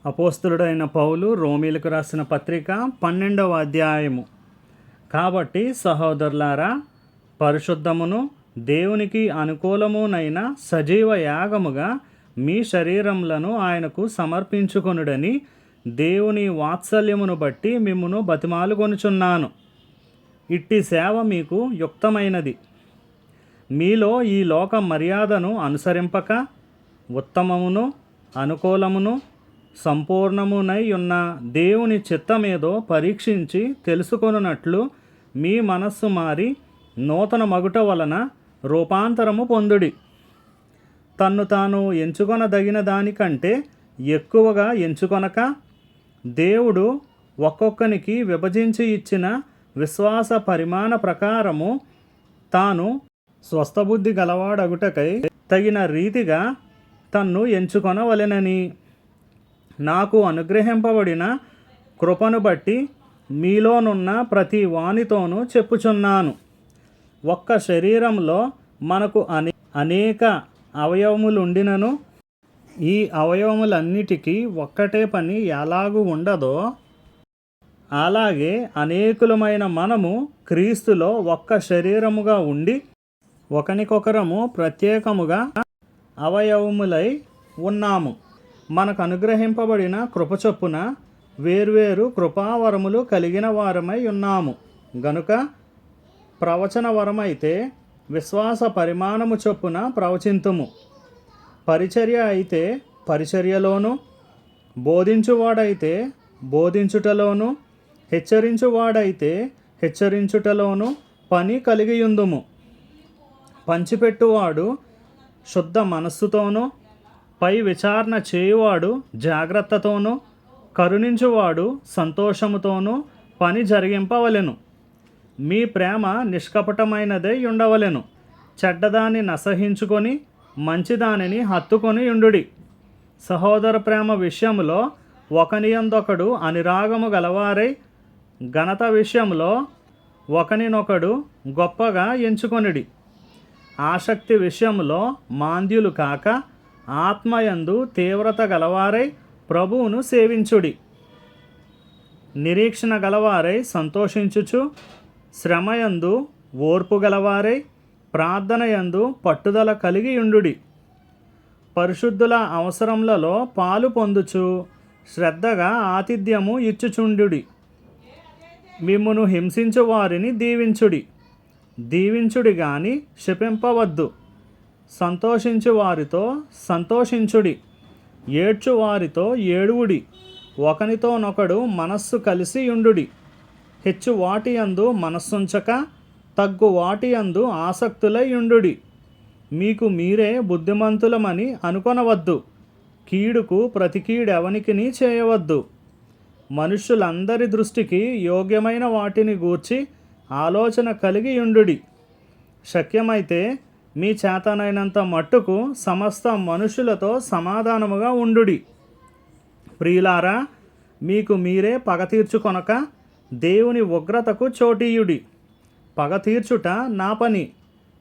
అపోస్తలుడైన పౌలు రోమీలకు రాసిన పత్రిక 12వ అధ్యాయము. కాబట్టి సహోదరులారా, పరిశుద్ధమును దేవునికి అనుకూలమునైన సజీవ యాగముగా మీ శరీరములను ఆయనకు సమర్పించుకొనుడని దేవుని వాత్సల్యమును బట్టి మిమ్మును బతిమాలుకొనుచున్నాను. ఇట్టి సేవ మీకు యుక్తమైనది. మీలో ఈ లోక మర్యాదను అనుసరింపక ఉత్తమమును అనుకూలమును సంపూర్ణమునై ఉన్న దేవుని చిత్తమేదో పరీక్షించి తెలుసుకొనున్నట్లు మీ మనస్సు మారి నూతన మగుట వలన రూపాంతరము పొందుడి. తన్ను తాను ఎంచుకొనదగిన దానికంటే ఎక్కువగా ఎంచుకొనక, దేవుడు ఒక్కొక్కనికి విభజించి ఇచ్చిన విశ్వాస పరిమాణ ప్రకారము తాను స్వస్థబుద్ధి గలవాడగుటకై తగిన రీతిగా తన్ను ఎంచుకొనవలెనని నాకు అనుగ్రహింపబడిన కృపను బట్టి మీలోనున్న ప్రతి వానితోనూ చెప్పుచున్నాను. ఒక్క శరీరంలో మనకు అనేక అవయవములుండినను ఈ అవయవములన్నిటికీ ఒక్కటే పని ఎలాగూ ఉండదో, అలాగే అనేకులమైన మనము క్రీస్తులో ఒక్క శరీరముగా ఉండి ఒకనికొకరము ప్రత్యేకముగా అవయవములై ఉన్నాము. మనకు అనుగ్రహింపబడిన కృప చొప్పున వేర్వేరు కృపావరములు కలిగిన వారమై ఉన్నాము గనుక, ప్రవచన వరమైతే విశ్వాస పరిమాణము చొప్పున ప్రవచింతుము, పరిచర్య అయితే పరిచర్యలోను, బోధించువాడైతే బోధించుటలోను, హెచ్చరించువాడైతే హెచ్చరించుటలోను పని కలిగియుందుము. పంచిపెట్టువాడు శుద్ధ మనస్సుతోనూ, పై విచారణ చేయువాడు జాగ్రత్తతోనూ, కరుణించువాడు సంతోషముతోనూ పని జరిగింపవలెను. మీ ప్రేమ నిష్కపటమైనదై ఉండవలెను. చెడ్డదాన్ని నసహించుకొని మంచిదానిని హత్తుకొని ఉండుడి. సహోదర ప్రేమ విషయంలో ఒకనియందొకడు అనురాగము గలవారై, ఘనత విషయంలో ఒకనినొకడు గొప్పగా ఎంచుకొనుడి. ఆసక్తి విషయంలో మాంద్యులు కాక, ఆత్మయందు తీవ్రత గలవారై ప్రభువును సేవించుడి. నిరీక్షణ గలవారై సంతోషించుచు, శ్రమయందు ఓర్పు గలవారై, ప్రార్థనయందు పట్టుదల కలిగి ఉండుడి. పరిశుద్ధుల అవసరములలో పాలు పొందుచు శ్రద్ధగా ఆతిథ్యము ఇచ్చుచుండుడి. మిమ్మును హింసించు వారిని దీవించుడి గాని శపింపవద్దు. సంతోషించు వారితో సంతోషించుడి, ఏడ్చు వారితో ఏడువుడి. ఒకనితోనొకడు మనస్సు కలిసి ఉండుడి. హెచ్చు వాటియందు మనస్సుంచక, తగ్గు వాటియందు ఆసక్తులై ఉండుడి. మీకు మీరే బుద్ధిమంతులమని అనుకొనవద్దు. కీడుకు ప్రతి కీడెవనికిని చేయవద్దు. మనుష్యులందరి దృష్టికి యోగ్యమైన వాటిని గూర్చి ఆలోచన కలిగి ఉండుడి. శక్యమైతే మీ చేతనైనంత మట్టుకు సమస్త మనుషులతో సమాధానముగా ఉండుడి. ప్రియులారా, మీకు మీరే పగ తీర్చుకొనక దేవుని ఉగ్రతకు చోటీయుడి. పగ తీర్చుట నా పని,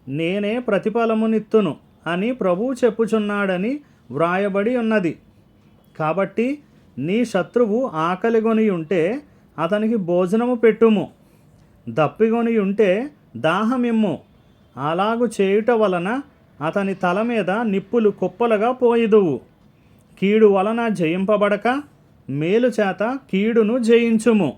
నేనే ప్రతిఫలమునిత్తును అని ప్రభువు చెప్పుచున్నాడని వ్రాయబడి ఉన్నది. కాబట్టి నీ శత్రువు ఆకలిగొని ఉంటే అతనికి భోజనము పెట్టుము, దప్పిగొని ఉంటే దాహమిమ్ము. అలాగు చేయుట వలన అతని తల మీద నిప్పులు కుప్పలుగా పోయిదువు. కీడు వలన జయింపబడక మేలు చేత కీడును జయించుము.